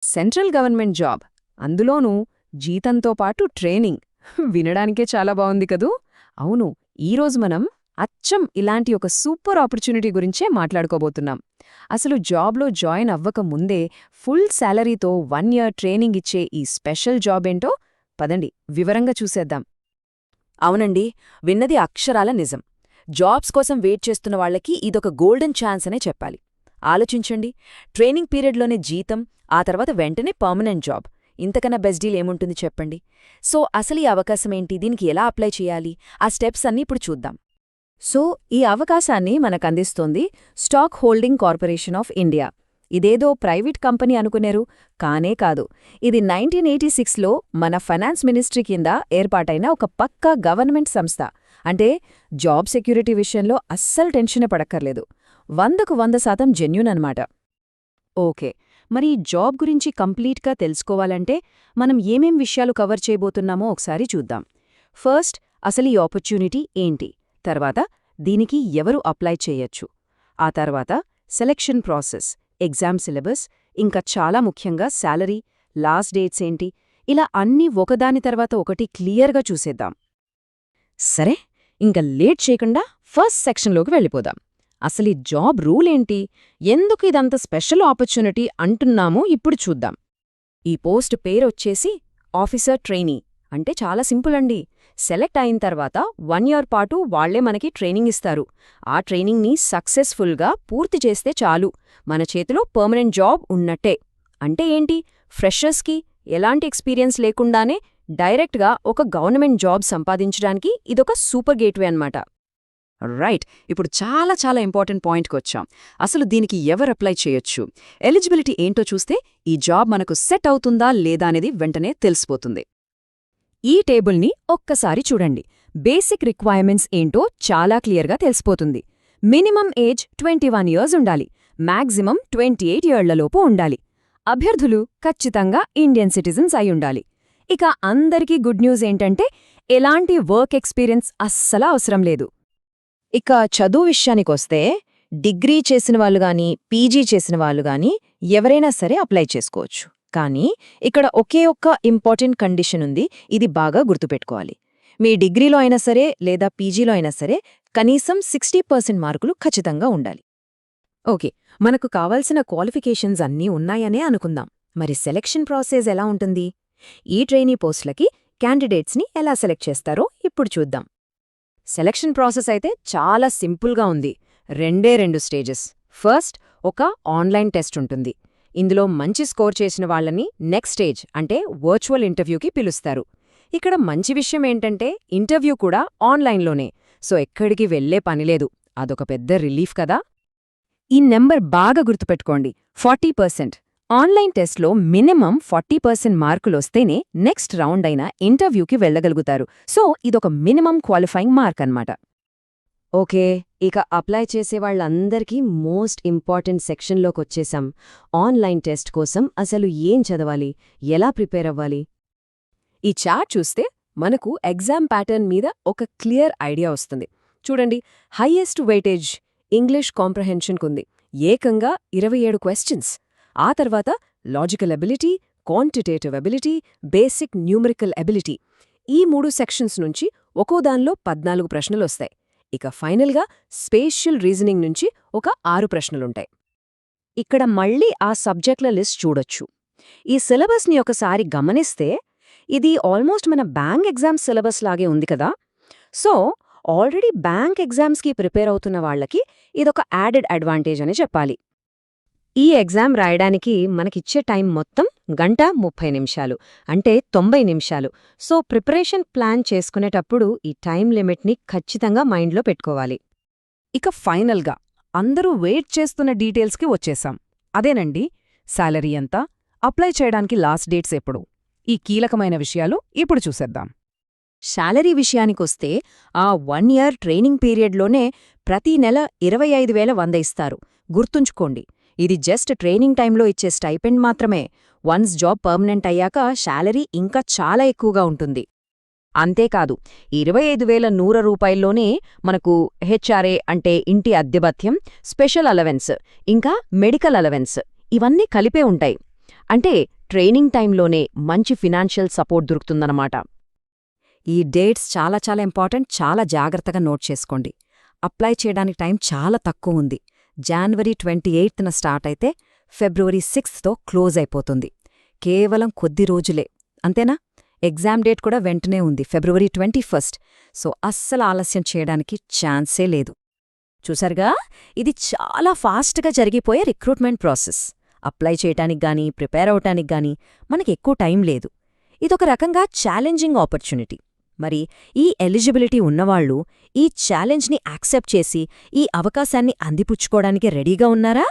Central government job, అందులోనూ జీతంతో పాటు ట్రైనింగ్. వినడానికే చాలా బావుంది కదూ. అవును, ఈరోజు మనం అచ్చం ఇలాంటి ఒక సూపర్ ఆపర్చునిటీ గురించే మాట్లాడుకోబోతున్నాం. అసలు జాబ్లో జాయిన్ అవ్వక ముందే ఫుల్ శాలరీతో 1 ఇయర్ ట్రైనింగ్ ఇచ్చే ఈ స్పెషల్ జాబ్ ఏంటో పదండి వివరంగా చూసేద్దాం. అవునండి, విన్నది అక్షరాల నిజం. జాబ్స్ కోసం వెయిట్ చేస్తున్న వాళ్లకి ఇదొక గోల్డెన్ ఛాన్స్ అనే చెప్పాలి. ఆలోచించండి, ట్రైనింగ్ పీరియడ్లోనే జీతం, ఆ తర్వాత వెంటనే పర్మనెంట్ జాబ్. ఇంతకన్నా బెస్ట్ డీల్ ఏముంటుంది చెప్పండి. సో అసలు ఈ అవకాశమేంటి, దీనికి ఎలా అప్లై చేయాలి, ఆ స్టెప్స్ అన్నీ ఇప్పుడు చూద్దాం. సో ఈ అవకాశాన్ని మనకందిస్తోంది stock holding corporation of India. ఇదేదో ప్రైవేట్ కంపెనీ అనుకునేరు, కానే కాదు. ఇది 1986లో మన ఫైనాన్స్ మినిస్ట్రీ కింద ఏర్పాటైన ఒక పక్కా గవర్నమెంట్ సంస్థ. అంటే జాబ్ సెక్యూరిటీ విషయంలో అస్సలు టెన్షన్ పడక్కర్లేదు. 100% జెన్యూన్ అన్నమాట. ఓకే, మరి ఈ జాబ్ గురించి కంప్లీట్గా తెలుసుకోవాలంటే మనం ఏమేం విషయాలు కవర్ చేయబోతున్నామో ఒకసారి చూద్దాం. ఫస్ట్, అసలు ఈ ఆపర్చునిటీ ఏంటి, తర్వాత దీనికి ఎవరు అప్లై చేయొచ్చు, ఆ తర్వాత సెలెక్షన్ ప్రాసెస్, ఎగ్జామ్ సిలబస్, ఇంకా చాలా ముఖ్యంగా శాలరీ, లాస్ట్ డేట్స్ ఏంటి, ఇలా అన్నీ ఒకదాని తర్వాత ఒకటి క్లియర్గా చూసేద్దాం. సరే, ఇంక లేట్ చేయకుండా ఫస్ట్ సెక్షన్లోకి వెళ్ళిపోదాం. అసలు ఈ జాబ్ రూల్ ఏంటి, ఎందుకు ఇదంత స్పెషల్ ఆపర్చునిటీ అంటున్నామో ఇప్పుడు చూద్దాం. ఈ పోస్ట్ పేరొచ్చేసి ఆఫీసర్ ట్రైనీ. అంటే చాలా సింపుల్ అండి. సెలెక్ట్ అయిన తర్వాత 1 ఇయర్ పాటు వాళ్లే మనకి ట్రైనింగ్ ఇస్తారు. ఆ ట్రైనింగ్ని సక్సెస్ఫుల్గా పూర్తి చేస్తే చాలు, మన చేతిలో పర్మనెంట్ జాబ్ ఉన్నట్టే. అంటే ఏంటి, ఫ్రెషర్స్కి ఎలాంటి ఎక్స్పీరియన్స్ లేకుండానే డైరెక్ట్గా ఒక గవర్నమెంట్ జాబ్ సంపాదించడానికి ఇదొక సూపర్ గేట్వే అన్నమాట. రైట్, ఇప్పుడు చాలా ఇంపార్టెంట్ పాయింట్కి వచ్చాం. అసలు దీనికి ఎవరు అప్లై చేయొచ్చు, ఎలిజిబిలిటీ ఏంటో చూస్తే ఈ జాబ్ మనకు సెట్ అవుతుందా లేదా అనేది వెంటనే తెలిసిపోతుంది. ఈ టేబుల్ని ఒక్కసారి చూడండి. బేసిక్ రిక్వైర్మెంట్స్ ఏంటో చాలా క్లియర్గా తెలిసిపోతుంది. మినిమం ఏజ్ 21 ఇయర్స్ ఉండాలి, మ్యాక్సిమం 28 ఇయర్లలోపు ఉండాలి. అభ్యర్థులు ఖచ్చితంగా ఇండియన్ సిటిజన్స్ అయి ఉండాలి. ఇక అందరికీ గుడ్ న్యూస్ ఏంటంటే ఎలాంటి వర్క్ ఎక్స్పీరియన్స్ అస్సలు అవసరం లేదు. ఇక చదువు విషయానికొస్తే డిగ్రీ చేసిన వాళ్ళు గాని, పీజీ చేసిన వాళ్ళు గాని ఎవరైనా సరే అప్లై చేసుకోవచ్చు. కానీ ఇక్కడ ఒకే ఒక్క ఇంపార్టెంట్ కండిషన్ ఉంది, ఇది బాగా గుర్తుపెట్టుకోవాలి. మీ డిగ్రీలో అయినా సరే లేదా పీజీలో అయినా సరే కనీసం 60% మార్కులు ఖచ్చితంగా ఉండాలి. ఓకే, మనకు కావాల్సిన క్వాలిఫికేషన్స్ అన్నీ ఉన్నాయనే అనుకుందాం. మరి సెలెక్షన్ ప్రాసెస్ ఎలా ఉంటుంది, ఈ ట్రైనీ పోస్టులకి క్యాండిడేట్స్ని ఎలా సెలెక్ట్ చేస్తారో ఇప్పుడు చూద్దాం. సెలక్షన్ ప్రాసెస్ అయితే చాలా సింపుల్గా ఉంది. 2 స్టేజెస్. ఫస్ట్, ఒక ఆన్లైన్ టెస్ట్ ఉంటుంది. ఇందులో మంచి స్కోర్ చేసిన వాళ్ళని నెక్స్ట్ స్టేజ్ అంటే వర్చువల్ ఇంటర్వ్యూకి పిలుస్తారు. ఇక్కడ మంచి విషయం ఏంటంటే ఇంటర్వ్యూ కూడా ఆన్లైన్లోనే, సో ఎక్కడికి వెళ్లే పనిలేదు. అదొక పెద్ద రిలీఫ్ కదా. ఈ నెంబర్ బాగా గుర్తుపెట్టుకోండి, 40%. ఆన్లైన్ టెస్ట్లో మినిమం 40% మార్కులొస్తేనే నెక్స్ట్ రౌండ్ అయిన ఇంటర్వ్యూకి వెళ్లగలుగుతారు. సో ఇదొక మినిమం క్వాలిఫైయింగ్ మార్క్ అన్నమాట. ఓకే, ఇక అప్లై చేసేవాళ్లందరికీ మోస్ట్ ఇంపార్టెంట్ సెక్షన్లోకొచ్చేశాం. ఆన్లైన్ టెస్ట్ కోసం అసలు ఏం చదవాలి, ఎలా ప్రిపేర్ అవ్వాలి. ఈ చార్ట్ చూస్తే మనకు ఎగ్జామ్ ప్యాటర్న్ మీద ఒక క్లియర్ ఐడియా వస్తుంది. చూడండి, హైయెస్ట్ వెయిటేజ్ ఇంగ్లీష్ కాంప్రహెన్షన్కుంది, ఏకంగా 27 క్వశ్చన్స్. ఆ తర్వాత logical ability, quantitative ability, basic numerical ability, ఈ 3 సెక్షన్స్ నుంచి ఒక్కోదానిలో 14 ప్రశ్నలొస్తాయి. ఇక ఫైనల్గా స్పేషియల్ రీజనింగ్ నుంచి ఒక 6 ప్రశ్నలుంటాయి. ఇక్కడ మళ్ళీ ఆ సబ్జెక్ట్ల లిస్ట్ చూడొచ్చు. ఈ సిలబస్ని ఒకసారి గమనిస్తే ఇది ఆల్మోస్ట్ మన బ్యాంక్ ఎగ్జామ్స్ సిలబస్ లాగే ఉంది కదా. సో ఆల్రెడీ బ్యాంక్ ఎగ్జామ్స్కి ప్రిపేర్ అవుతున్న వాళ్లకి ఇదొక యాడెడ్ అడ్వాంటేజ్ అని చెప్పాలి. ఈ ఎగ్జామ్ రాయడానికి మనకిచ్చే టైం మొత్తం 1:30 నిమిషాలు, అంటే 90 నిమిషాలు. సో ప్రిపరేషన్ ప్లాన్ చేసుకునేటప్పుడు ఈ టైం లిమిట్ని ఖచ్చితంగా మైండ్లో పెట్టుకోవాలి. ఇక ఫైనల్గా అందరూ వెయిట్ చేస్తున్న డీటెయిల్స్కి వచ్చేశాం. అదేనండి, శాలరీ ఎంత, అప్లై చేయడానికి లాస్ట్ డేట్స్ ఎప్పుడు, ఈ కీలకమైన విషయాలు ఇప్పుడు చూసేద్దాం. శాలరీ విషయానికొస్తే ఆ 1 ఇయర్ ట్రైనింగ్ పీరియడ్లోనే ప్రతి నెల 25,100 ఇస్తారు. గుర్తుంచుకోండి, ఇది జస్ట్ ట్రైనింగ్ టైంలో ఇచ్చే స్టైపెండ్ మాత్రమే. వన్స్ జాబ్ పర్మనెంట్ అయ్యాక శాలరీ ఇంకా చాలా ఎక్కువగా ఉంటుంది. అంతేకాదు, 25,100 రూపాయల్లోనే మనకు హెచ్ఆర్ఏ అంటే ఇంటి అద్దె భత్యం, స్పెషల్ అలవెన్స్, ఇంకా మెడికల్ అలవెన్స్ ఇవన్నీ కలిపే ఉంటాయి. అంటే ట్రైనింగ్ టైంలోనే మంచి ఫినాన్షియల్ సపోర్ట్ దొరుకుతుందన్నమాట. ఈ డేట్స్ చాలా చాలా ఇంపార్టెంట్, చాలా జాగ్రత్తగా నోట్ చేసుకోండి. అప్లై చేయడానికి టైం చాలా తక్కువ ఉంది. జనవరి 28న స్టార్ట్ అయితే ఫిబ్రవరి 6తో క్లోజ్ అయిపోతుంది. కేవలం కొద్ది రోజులే, అంతేనా? ఎగ్జామ్ డేట్ కూడా వెంటనే ఉంది, ఫిబ్రవరి 21. సో అస్సలు ఆలస్యం చేయడానికి ఛాన్సే లేదు. చూసారుగా, ఇది చాలా ఫాస్ట్గా జరిగిపోయే రిక్రూట్మెంట్ ప్రాసెస్. అప్లై చేయటానికి గానీ ప్రిపేర్ అవటానికి గానీ మనకి ఎక్కువ టైం లేదు. ఇదొక రకంగా ఛాలెంజింగ్ ఆపర్చునిటీ. మరి ఈ ఎలిజిబిలిటీ ఉన్నవాళ్లు ఈ ఛాలెంజ్ని యాక్సెప్ట్ చేసి ఈ అవకాశాన్ని అందిపుచ్చుకోవడానికి రెడీగా ఉన్నారా?